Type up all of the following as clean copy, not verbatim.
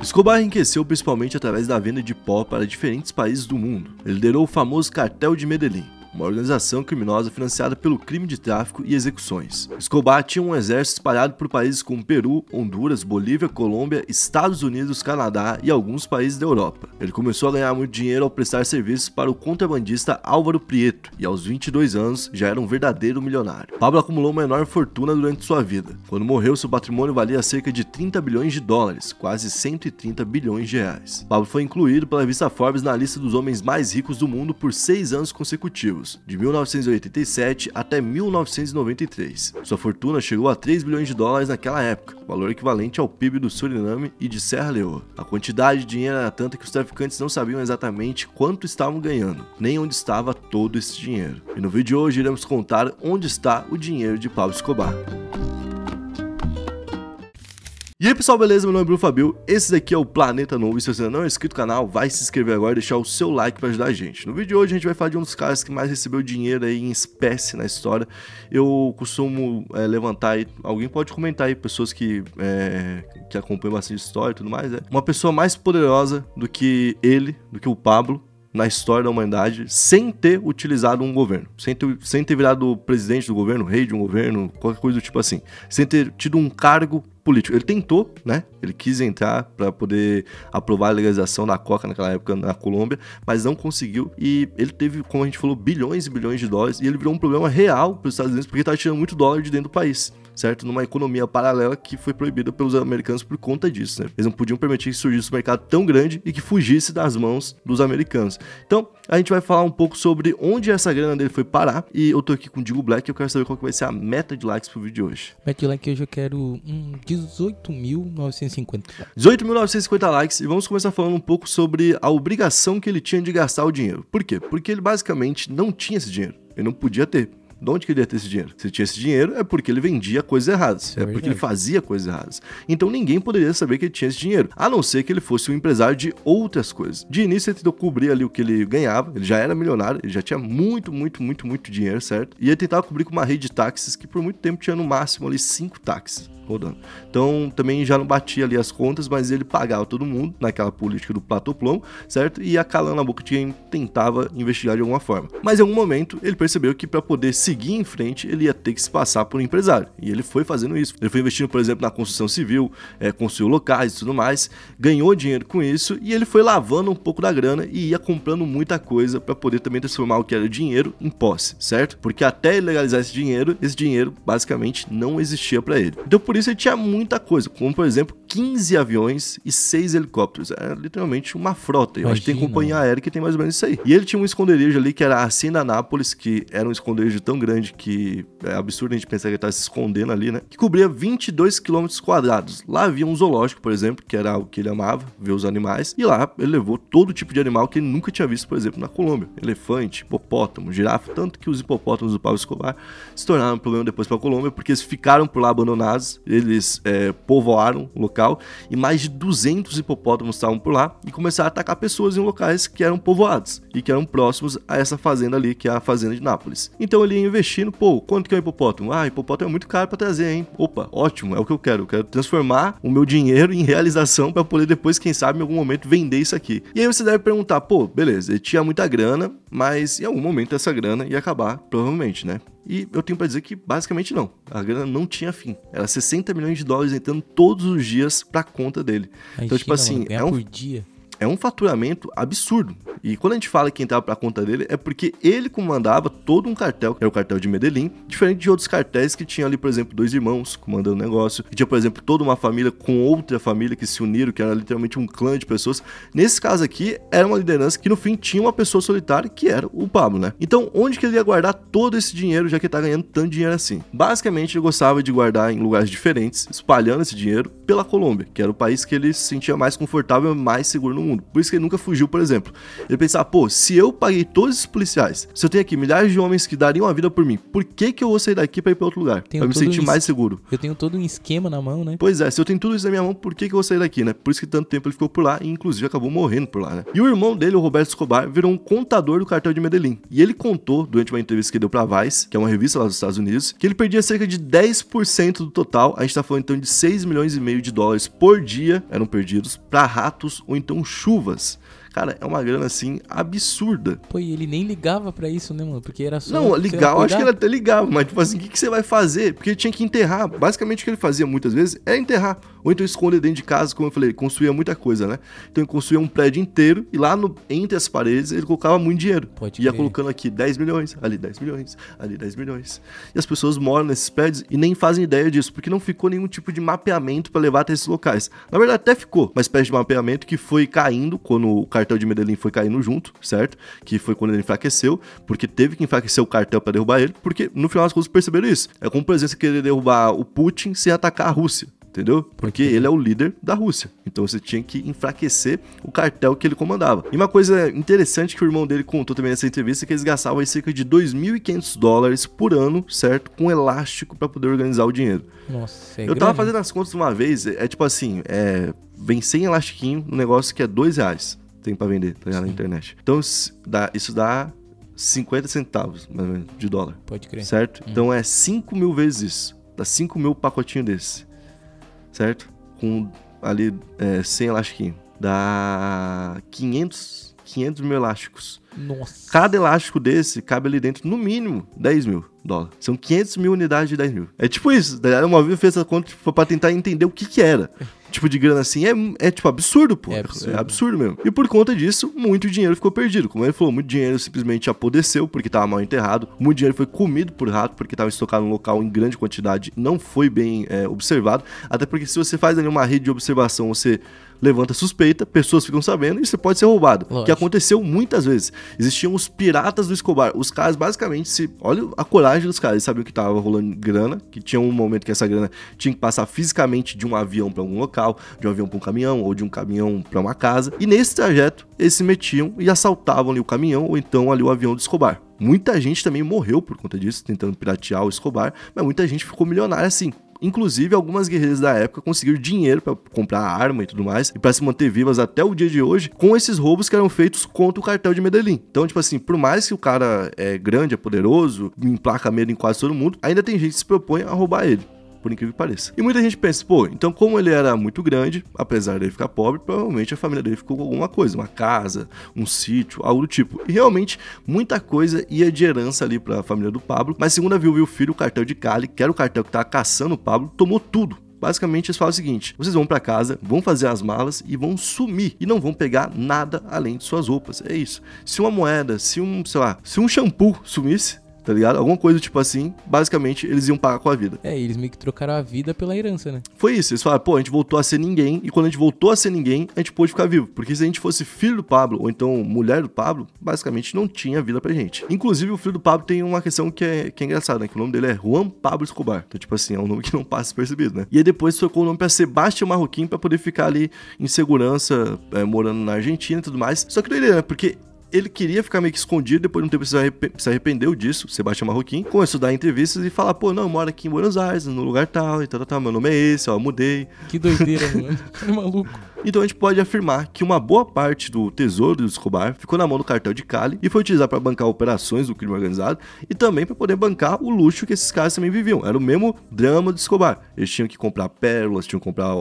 Escobar enriqueceu principalmente através da venda de pó para diferentes países do mundo. Ele liderou o famoso Cartel de Medellín, uma organização criminosa financiada pelo crime de tráfico e execuções. Escobar tinha um exército espalhado por países como Peru, Honduras, Bolívia, Colômbia, Estados Unidos, Canadá e alguns países da Europa. Ele começou a ganhar muito dinheiro ao prestar serviços para o contrabandista Álvaro Prieto e aos 22 anos já era um verdadeiro milionário. Pablo acumulou uma enorme fortuna durante sua vida. Quando morreu, seu patrimônio valia cerca de 30 bilhões de dólares, quase 130 bilhões de reais. Pablo foi incluído pela revista Forbes na lista dos homens mais ricos do mundo por 6 anos consecutivos, de 1987 até 1993. Sua fortuna chegou a 3 bilhões de dólares naquela época, valor equivalente ao PIB do Suriname e de Serra Leoa. A quantidade de dinheiro era tanta que os traficantes não sabiam exatamente quanto estavam ganhando, nem onde estava todo esse dinheiro. E no vídeo de hoje iremos contar onde está o dinheiro de Pablo Escobar. E aí pessoal, beleza? Meu nome é Bruno Fabio, esse daqui é o Planeta Novo e se você ainda não é inscrito no canal, vai se inscrever agora e deixar o seu like para ajudar a gente. No vídeo de hoje a gente vai falar de um dos caras que mais recebeu dinheiro aí em espécie na história. Eu costumo levantar aí, alguém pode comentar aí, pessoas que acompanham bastante história e tudo mais, uma pessoa mais poderosa do que ele, do que o Pablo, na história da humanidade, sem ter utilizado um governo, sem ter virado presidente do governo, rei de um governo, qualquer coisa do tipo assim, sem ter tido um cargo político. Ele tentou, né? Ele quis entrar para poder aprovar a legalização da coca naquela época na Colômbia, mas não conseguiu e ele teve, como a gente falou, bilhões e bilhões de dólares e ele virou um problema real para os Estados Unidos porque estava tirando muito dólar de dentro do país, certo? Numa economia paralela que foi proibida pelos americanos por conta disso, né? Eles não podiam permitir que surgisse um mercado tão grande e que fugisse das mãos dos americanos. Então, a gente vai falar um pouco sobre onde essa grana dele foi parar e eu tô aqui com o Digo Black e eu quero saber qual que vai ser a meta de likes pro vídeo de hoje. Meta de like hoje eu quero 18.950. 18.950 likes e vamos começar falando um pouco sobre a obrigação que ele tinha de gastar o dinheiro. Por quê? Porque ele basicamente não tinha esse dinheiro. Ele não podia ter. De onde que ele ia ter esse dinheiro? Se ele tinha esse dinheiro, é porque ele vendia coisas erradas. É porque ele fazia coisas erradas. Então ninguém poderia saber que ele tinha esse dinheiro, a não ser que ele fosse um empresário de outras coisas. De início, ele tentou cobrir ali o que ele ganhava. Ele já era milionário, ele já tinha muito dinheiro, certo? E ele tentava cobrir com uma rede de táxis que por muito tempo tinha no máximo ali 5 táxis rodando. Então também já não batia ali as contas, mas ele pagava todo mundo naquela política do platoplomo, certo? E ia calando a boca de quem tentava investigar de alguma forma. Mas em algum momento ele percebeu que para poder seguir em frente ele ia ter que se passar por um empresário. E ele foi fazendo isso. Ele foi investindo, por exemplo, na construção civil, construiu locais e tudo mais, ganhou dinheiro com isso e ele foi lavando um pouco da grana e ia comprando muita coisa para poder também transformar o que era dinheiro em posse, certo? Porque até ele legalizar esse dinheiro basicamente não existia para ele. Então por isso ele tinha muita coisa, como por exemplo 15 aviões e 6 helicópteros. Era literalmente uma frota. Eu acho que tem companhia aérea que tem mais ou menos isso aí. E ele tinha um esconderijo ali que era a Hacienda Nápoles, que era um esconderijo tão grande que é absurdo a gente pensar que ele estava se escondendo ali, né? Que cobria 22 quilômetros quadrados. Lá havia um zoológico, por exemplo, que era o que ele amava, ver os animais. E lá ele levou todo tipo de animal que ele nunca tinha visto, por exemplo, na Colômbia. Elefante, hipopótamo, girafa. Tanto que os hipopótamos do Pablo Escobar se tornaram um problema depois para a Colômbia, porque eles ficaram por lá abandonados. Eles povoaram o local e mais de 200 hipopótamos estavam por lá e começaram a atacar pessoas em locais que eram povoados e que eram próximos a essa fazenda ali, que é a fazenda de Nápoles. Então ele ia investindo, quanto que é um hipopótamo? Hipopótamo é muito caro para trazer, hein? Opa, ótimo, é o que eu quero transformar o meu dinheiro em realização para poder depois, quem sabe, em algum momento vender isso aqui. E aí você deve perguntar, beleza, ele tinha muita grana, mas em algum momento essa grana ia acabar, provavelmente, né? E eu tenho pra dizer que basicamente não. A grana não tinha fim. Era 60 milhões de dólares entrando todos os dias pra conta dele. Então, tipo assim, por dia. É um faturamento absurdo. E quando a gente fala que entrava pra conta dele, é porque ele comandava todo um cartel, que era o cartel de Medellín, diferente de outros cartéis que tinham ali, por exemplo, 2 irmãos comandando o negócio, que tinha, por exemplo, toda uma família com outra família que se uniram, que era literalmente um clã de pessoas. Nesse caso aqui, era uma liderança que no fim tinha uma pessoa solitária, que era o Pablo, né? Então, onde que ele ia guardar todo esse dinheiro, já que ele tá ganhando tanto dinheiro assim? Basicamente, ele gostava de guardar em lugares diferentes, espalhando esse dinheiro pela Colômbia, que era o país que ele se sentia mais confortável e mais seguro no mundo. mundo. Por isso que ele nunca fugiu, por exemplo. Ele pensava, pô, se eu paguei todos esses policiais, se eu tenho aqui milhares de homens que dariam a vida por mim, por que eu vou sair daqui pra ir pra outro lugar? Pra me sentir mais seguro. Eu tenho todo um esquema na mão, né? Pois é, se eu tenho tudo isso na minha mão, por que eu vou sair daqui, né? Por isso que tanto tempo ele ficou por lá e inclusive acabou morrendo por lá, né? E o irmão dele, o Roberto Escobar, virou um contador do cartel de Medellín. E ele contou, durante uma entrevista que deu pra Vice, que é uma revista lá dos Estados Unidos, que ele perdia cerca de 10% do total. A gente tá falando então de 6 milhões e meio de dólares por dia eram perdidos pra ratos ou então chuvas. Cara, é uma grana, assim, absurda. Pô, e ele nem ligava pra isso, né, mano? Porque era só... Não, ligar, eu acho que ele até ligava, mas, tipo assim, o que você vai fazer? Porque ele tinha que enterrar. Basicamente, o que ele fazia muitas vezes é enterrar. Ou então esconder dentro de casa, como eu falei, ele construía muita coisa, né? Então ele construía um prédio inteiro e lá entre as paredes ele colocava muito dinheiro. Pode Ia crer. colocando aqui 10 milhões, ali 10 milhões, ali 10 milhões. E as pessoas moram nesses prédios e nem fazem ideia disso, porque não ficou nenhum tipo de mapeamento pra levar até esses locais. Na verdade, até ficou uma espécie de mapeamento que foi caindo quando o cartel de Medellín foi caindo junto, certo? Que foi quando ele enfraqueceu, porque teve que enfraquecer o cartel pra derrubar ele, porque no final das contas perceberam isso. É como, por exemplo, você querer derrubar o Putin sem atacar a Rússia. Entendeu? Porque ele é o líder da Rússia. Então você tinha que enfraquecer o cartel que ele comandava. E uma coisa interessante que o irmão dele contou também nessa entrevista é que eles gastavam aí cerca de $2.500 por ano, certo? Com elástico pra poder organizar o dinheiro. Nossa, Eu tava fazendo as contas uma vez, é tipo assim, vem 100 elastiquinho no negócio que é R$2. Tem pra vender, tá ligado? Na internet. Então isso dá 50 centavos, mais ou menos, de dólar. Pode crer. Certo? Então é 5 mil vezes isso. Dá 5 mil pacotinho desse. Certo? Com ali 100 elastiquinho. Dá 500 mil elásticos. Nossa. Cada elástico desse cabe ali dentro, no mínimo, $10.000. São 500 mil unidades de 10 mil. É tipo isso. Uma vez eu fiz essa conta pra tentar entender o que era. Tipo de grana assim, é tipo absurdo, pô. É absurdo mesmo. E por conta disso, muito dinheiro ficou perdido. Como ele falou, muito dinheiro simplesmente apodreceu porque tava mal enterrado. Muito dinheiro foi comido por rato porque tava estocado num local em grande quantidade. Não foi bem observado. Até porque se você faz ali uma rede de observação, você levanta suspeita, pessoas ficam sabendo e você pode ser roubado. Lógico. Que aconteceu muitas vezes. Existiam os piratas do Escobar. Os caras basicamente, olha a coragem dos caras. Eles sabiam que tava rolando grana, que tinha um momento que essa grana tinha que passar fisicamente de um avião pra algum local, de um avião pra um caminhão, ou de um caminhão pra uma casa. E nesse trajeto, eles se metiam e assaltavam ali o caminhão, ou então ali o avião do Escobar. Muita gente também morreu por conta disso, tentando piratear o Escobar, mas muita gente ficou milionária assim. Inclusive, algumas guerreiras da época conseguiram dinheiro pra comprar arma e tudo mais, e pra se manter vivas até o dia de hoje, com esses roubos que eram feitos contra o cartel de Medellín. Então, tipo assim, por mais que o cara é grande, é poderoso, emplaca medo em quase todo mundo, ainda tem gente que se propõe a roubar ele. Por incrível que pareça. E muita gente pensa, pô, então como ele era muito grande, apesar dele ficar pobre, provavelmente a família dele ficou com alguma coisa, uma casa, um sítio, algo do tipo. E realmente, muita coisa ia de herança ali pra família do Pablo, mas segundo a viúva e o filho, o cartel de Cali, que era o cartel que tava caçando o Pablo, tomou tudo. Basicamente, eles falam o seguinte: vocês vão pra casa, vão fazer as malas e vão sumir. E não vão pegar nada além de suas roupas. É isso. Se uma moeda, se um shampoo sumisse, tá ligado? Alguma coisa tipo assim, basicamente eles iam pagar com a vida. Eles meio que trocaram a vida pela herança, né? Foi isso, eles falaram, pô, a gente voltou a ser ninguém, e quando a gente voltou a ser ninguém, a gente pôde ficar vivo. Porque se a gente fosse filho do Pablo, ou então mulher do Pablo, basicamente não tinha vida pra gente. Inclusive, o filho do Pablo tem uma questão que é engraçada, né? Que o nome dele é Juan Pablo Escobar. Então, tipo assim, é um nome que não passa despercebido, né? E aí depois trocou o nome pra Sebastião Marroquim, pra poder ficar ali em segurança, morando na Argentina e tudo mais. Só que doideira, né? Porque ele queria ficar meio que escondido, depois de um tempo se arrependeu disso, Sebastião Marroquim, começou a dar entrevistas e falar, pô, não, eu moro aqui em Buenos Aires, no lugar tal, e tal, meu nome é esse, ó, eu mudei. Que doideira, mano, é maluco. Então a gente pode afirmar que uma boa parte do tesouro do Escobar ficou na mão do cartel de Cali e foi utilizado para bancar operações do crime organizado e também para poder bancar o luxo que esses caras também viviam. Era o mesmo drama do Escobar. Eles tinham que comprar pérolas, tinham que comprar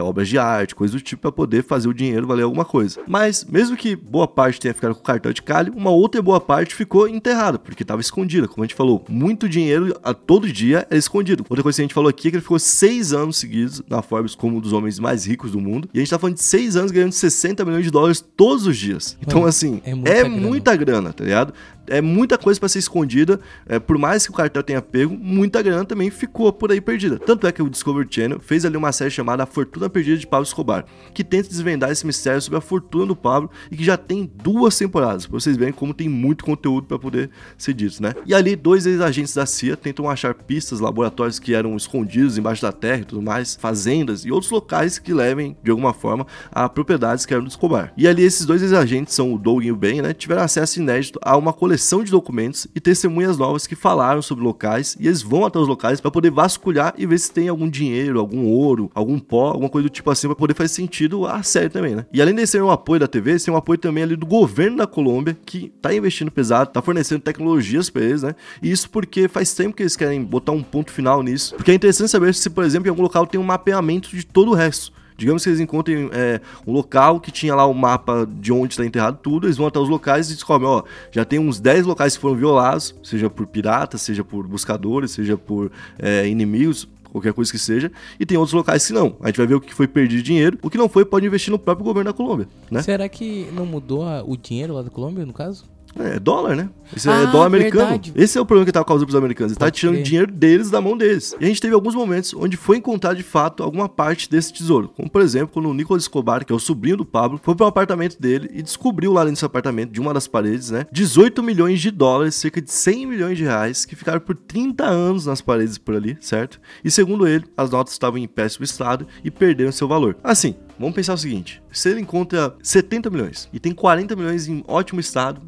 obras de arte, coisas do tipo, para poder fazer o dinheiro valer alguma coisa. Mas mesmo que boa parte tenha ficado com o cartel de Cali, uma outra boa parte ficou enterrada, porque estava escondida. Como a gente falou, muito dinheiro a todo dia é escondido. Outra coisa que a gente falou aqui é que ele ficou 6 anos seguidos na Forbes como um dos homens mais ricos do mundo. E a gente tá falando de 6 anos ganhando $60 milhões todos os dias. Então, assim, é muita grana, tá ligado? é muita coisa pra ser escondida, por mais que o cartel tenha pego, muita grana também ficou por aí perdida. Tanto é que o Discovery Channel fez ali uma série chamada A Fortuna Perdida de Pablo Escobar, que tenta desvendar esse mistério sobre a fortuna do Pablo e que já tem 2 temporadas, pra vocês verem como tem muito conteúdo pra poder ser dito, né? E ali 2 ex-agentes da CIA tentam achar pistas, laboratórios que eram escondidos embaixo da terra e tudo mais, fazendas e outros locais que levem, de alguma forma, a propriedades que eram do Escobar. E ali esses 2 ex-agentes, são o Doug e o Ben, né, tiveram acesso inédito a uma coleção de documentos e testemunhas novas que falaram sobre locais, e eles vão até os locais para poder vasculhar e ver se tem algum dinheiro, algum ouro, algum pó, alguma coisa do tipo assim, para poder fazer sentido a série também, né? E além de ser um apoio da TV, tem um apoio também ali do governo da Colômbia, que tá investindo pesado, tá fornecendo tecnologias para eles, né? E isso porque faz tempo que eles querem botar um ponto final nisso, porque é interessante saber se, por exemplo, em algum local tem um mapeamento de todo o resto. Digamos que eles encontrem um local que tinha lá o mapa de onde está enterrado tudo, eles vão até os locais e descobrem, ó, já tem uns 10 locais que foram violados, seja por piratas, seja por buscadores, seja por inimigos, qualquer coisa que seja, e tem outros locais que não. A gente vai ver o que foi perdido de dinheiro, o que não foi pode investir no próprio governo da Colômbia, né? Será que não mudou o dinheiro lá da Colômbia, no caso? É dólar, né? Esse é dólar americano. Verdade. Esse é o problema que tava causando pros americanos. Ele tá tirando crer. dinheiro deles da mão deles. E a gente teve alguns momentos onde foi encontrado de fato alguma parte desse tesouro. Como por exemplo, quando o Nicolas Escobar, que é o sobrinho do Pablo, foi pro apartamento dele e descobriu lá nesse apartamento, de uma das paredes, né, 18 milhões de dólares, cerca de 100 milhões de reais, que ficaram por 30 anos nas paredes por ali, certo? E segundo ele, as notas estavam em péssimo estado e perderam seu valor. Assim, vamos pensar o seguinte, se ele encontra 70 milhões e tem 40 milhões em ótimo estado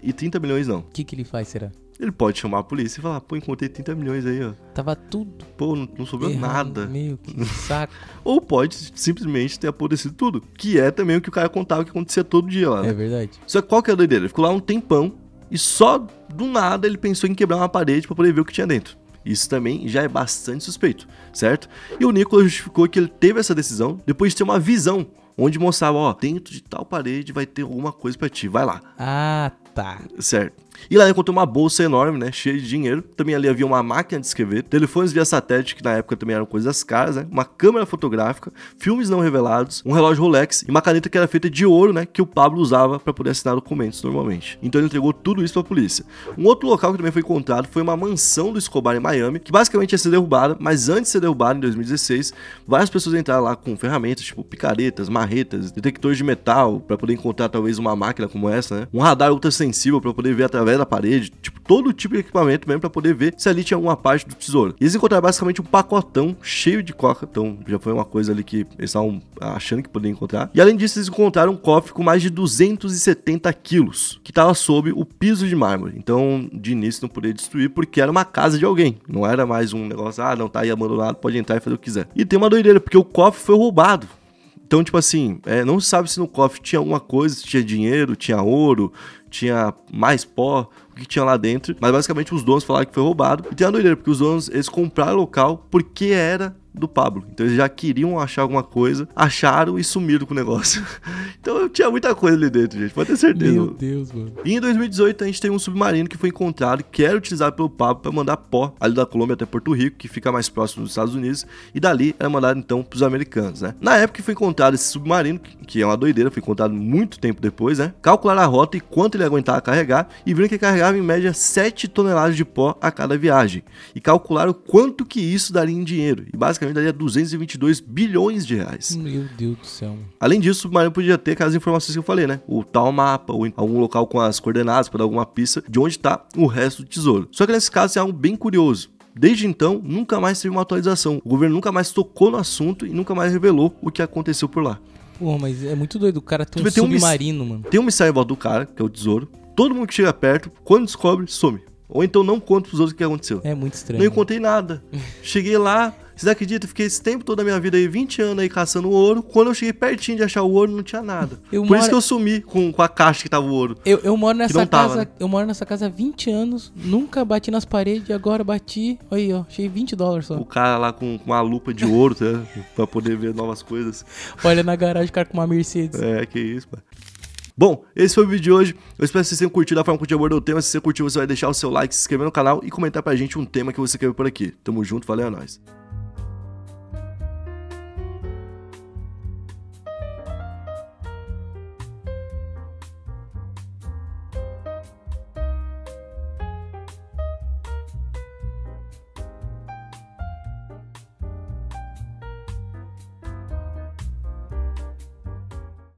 e 30 milhões não, O que ele faz, será? ele pode chamar a polícia e falar, pô, encontrei 30 milhões aí, ó. Tava tudo Pô, não sobrou errado, nada. Meu, que saco. Ou pode simplesmente ter apodrecido tudo, que é também o que o cara contava que acontecia todo dia lá, né? É verdade. Só que qual que é a doideira? Ele ficou lá um tempão e só do nada ele pensou em quebrar uma parede pra poder ver o que tinha dentro. Isso também já é bastante suspeito, certo? E o Nicolas justificou que ele teve essa decisão depois de ter uma visão onde mostrava, ó, dentro de tal parede vai ter alguma coisa pra ti, vai lá. Ah, tá. Certo. E lá encontrou uma bolsa enorme, né, cheia de dinheiro. Também ali havia uma máquina de escrever, telefones via satélite, que na época também eram coisas caras, né, uma câmera fotográfica, filmes não revelados, um relógio Rolex e uma caneta que era feita de ouro, né, que o Pablo usava para poder assinar documentos normalmente. Então ele entregou tudo isso para a polícia. Um outro local que também foi encontrado foi uma mansão do Escobar em Miami, que basicamente ia ser derrubada, mas antes de ser derrubada, em 2016, várias pessoas entraram lá com ferramentas, tipo picaretas, marretas, detectores de metal, para poder encontrar talvez uma máquina como essa, né, um radar ultrassensível para poder ver através da parede, tipo, todo tipo de equipamento mesmo pra poder ver se ali tinha alguma parte do tesouro. E eles encontraram basicamente um pacotão cheio de coca, então já foi uma coisa ali que eles estavam achando que poderiam encontrar. E além disso, eles encontraram um cofre com mais de 270 quilos, que estava sob o piso de mármore. Então, de início não podia destruir porque era uma casa de alguém, não era mais um negócio, não, tá aí abandonado, pode entrar e fazer o que quiser. E tem uma doideira, porque o cofre foi roubado. Então, tipo assim, não se sabe se no cofre tinha alguma coisa, se tinha dinheiro, tinha ouro, tinha mais pó, o que tinha lá dentro. Mas basicamente os donos falaram que foi roubado. E tem uma doideira, porque os donos, eles compraram o local porque era do Pablo. Então eles já queriam achar alguma coisa, acharam e sumiram com o negócio. Então tinha muita coisa ali dentro, gente, pode ter certeza. Meu Deus, mano. E em 2018 a gente tem um submarino que foi encontrado, que era utilizado pelo Pablo para mandar pó ali da Colômbia até Porto Rico, que fica mais próximo dos Estados Unidos, e dali era mandado então pros americanos, né? Na época que foi encontrado esse submarino, que é uma doideira, foi encontrado muito tempo depois, né? Calcularam a rota e quanto ele aguentava carregar, e viram que carregava em média 7 toneladas de pó a cada viagem. E calcularam quanto que isso daria em dinheiro, e basicamente daria 222 bilhões de reais. Meu Deus do céu. Além disso, o submarino podia ter aquelas informações que eu falei, né? O tal mapa, ou algum local com as coordenadas para dar alguma pista de onde está o resto do tesouro. Só que nesse caso é algo bem curioso. Desde então, nunca mais teve uma atualização. O governo nunca mais tocou no assunto e nunca mais revelou o que aconteceu por lá. Pô, mas é muito doido. O cara tem um submarino, mano. Tem um mistério em volta do cara, que é o tesouro. Todo mundo que chega perto, quando descobre, some. Ou então não conta pros outros o que aconteceu. É muito estranho. Não encontrei nada. Cheguei lá, vocês acreditam? Fiquei esse tempo todo da minha vida aí, 20 anos aí caçando ouro. Quando eu cheguei pertinho de achar o ouro, não tinha nada. Isso que eu sumi com a caixa que tava o ouro. Eu moro nessa casa, né? Eu moro nessa casa há 20 anos, nunca bati nas paredes, agora bati. Olha aí, ó, achei $20 só. O cara lá com uma lupa de ouro, tá? Pra poder ver novas coisas. Olha na garagem, o cara com uma Mercedes. É, que isso, mano. Bom, esse foi o vídeo de hoje. Eu espero que vocês tenham curtido a forma que eu abordei o tema. Se você curtiu, você vai deixar o seu like, se inscrever no canal e comentar pra gente um tema que você quer ver por aqui. Tamo junto, valeu, é nóis.